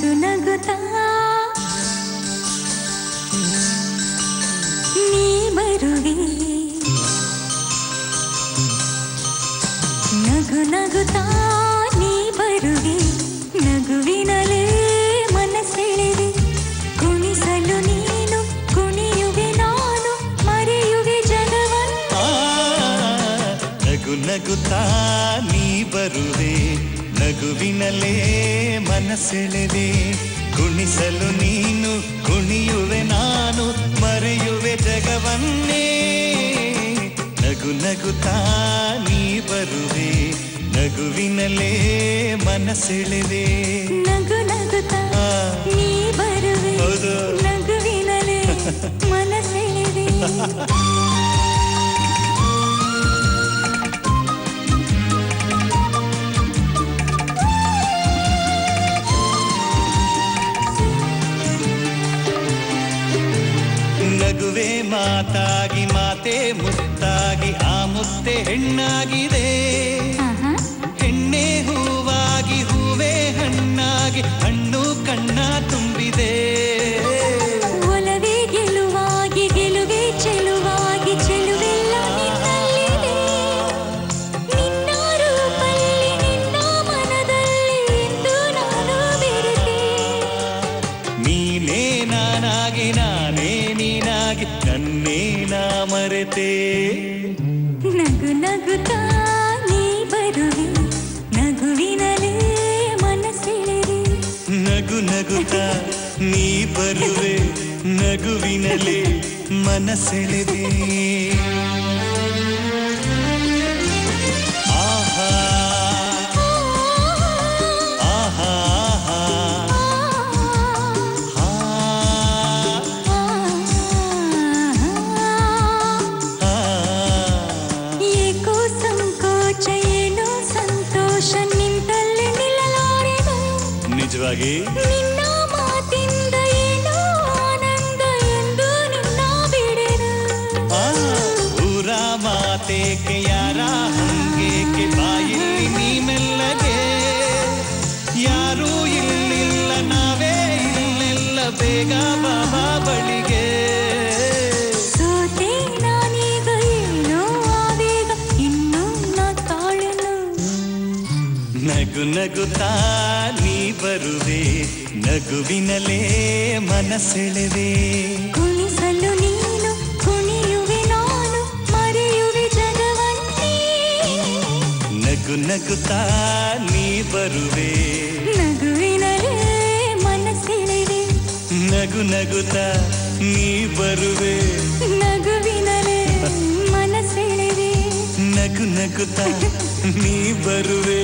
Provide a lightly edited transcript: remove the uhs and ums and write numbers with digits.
ನಗು ನಗುತ್ತಾ ನೀ ಬರುವೆ ನಗು ನಗುತ್ತಾ ನೀ ಬರುವೆ ನಗುವಿನಲೇ ಮನಸೆಳೆವೆ ಕುಣಿಸಲು ನೀನು ಕುಣಿಯುವೆ ನಾನು ಮರೆಯುವೆ ಜಗವನ್ನು ನಗು ನಗುತ್ತಾ ನೀ ಬರುವೆ ನಗುವಿನಲೇ ಮನಸೆಳೆವೆ ಕುಣಿಸಲು ನೀನು ಕುಣಿಯುವೆ ನಾನು ಮರೆಯುವೆ ಜಗವನ್ನೇ ನಗು ನಗುತ್ತಾ ನೀ ಬರುವೆ ನಗುವಿನಲೇ ಮನಸೆಳೆವೆ ನಗು ನಗುತ್ತಾ ನೀ ಬರುವೆ ನಗುವಿನಲೇ ಮನಸೆಳೆವೆ ನಗುವೆ ಮಾತಾಗಿ ಮಾತೆ ಮುತ್ತಾಗಿ ಆ ಮುತ್ತೆ ಹೆಣ್ಣಾಗಿದೆ ಹೆಣ್ಣೆ ಹೂವಾಗಿ ಹೂವೇ ಹಣ್ಣಾಗಿ ಹಣ್ಣು ಕಣ್ಣ ತುಂಬಿದೆ ಒಲವೇ ಗೆಲುವಾಗಿ ಗೆಲುವೆ ಚೆಲುವಾಗಿ ಚೆಲುವೆಲ್ಲ ನಿನ್ನಲ್ಲಿದೆ ನಿನ್ನ ರೂಪಲ್ಲಿ ನಿನ್ನ ಮನದಲ್ಲಿ ಎಂದು ನಾನು ಬೆರೆತೆ ನೀನೇ ನಾನಾಗಿ ನಾನೇ ನೀನಾಗಿ ನನ್ನೇ ನಾ ಮರೆತೆ ನಗು ನಗುತ್ತಾ ನೀ ಬರುವೆ ನಗುವಿನಲೇ ಮನಸೆಳೆವೆ ನಗು ನಗುತ್ತಾ ನೀ ಬರುವೆ ನಗುವಿನಲೇ ಮನಸೆಳೆವೆ ಆಹಾ ಆಹಾ ಏಕೋ ಸಂಕೋಚ ಏನೋ ಸಂತೋಷ ನಿಂತಲ್ಲೇ ನಿಲ್ಲಲಾರೆನು ನಿಜವಾಗಿ ನಿನ್ನ ಮಾತಿಂದ ಏನೋ ಆನಂದ ಎಂದು ನಿನ್ನ ಬಿಡೆನು ಊರ ಮಾತೇಕೆ ಯಾರ ಹಂಗೇಕೆ ಬಾಯಲ್ಲಿ ನೀ ಮೆಲ್ಲಗೆ ಯಾರೂ ಇಲ್ಲಿಲ್ಲ ನಾವೇ ಇಲ್ಲೆಲ್ಲ ಬೇಗ ಬಾಬಾ ಬಳಿಗೆ ಸೋತೆ ನಾನೀಗ ಏನೋ ಆವೇಗ ಇನ್ನೂ ನಾ ತಾಳೆನು ನಗು ನಗುತ್ತಾ ನೀ ಬರುವೆ ನಗುವಿನಲೇ ಮನಸೆಳೆವೆ ಕುಣಿಸಲು ನೀನು ಕುಣಿಯುವೆ ನಾನು ಮರೆಯುವೆ ಜಗವನ್ನೇ ನಗು ನಗುತ್ತಾ ನೀ ಬರುವೆ ನಗುವಿನಲೇ ಮನಸೆಳೆವೆ ನಗು ನಗುತ್ತಾ ನೀ ಬರುವೆ ನಗುವಿನಲೇ ಮನಸೆಳೆವೆ ನಗು ನಗುತ್ತಾ ನೀ ಬರುವೆ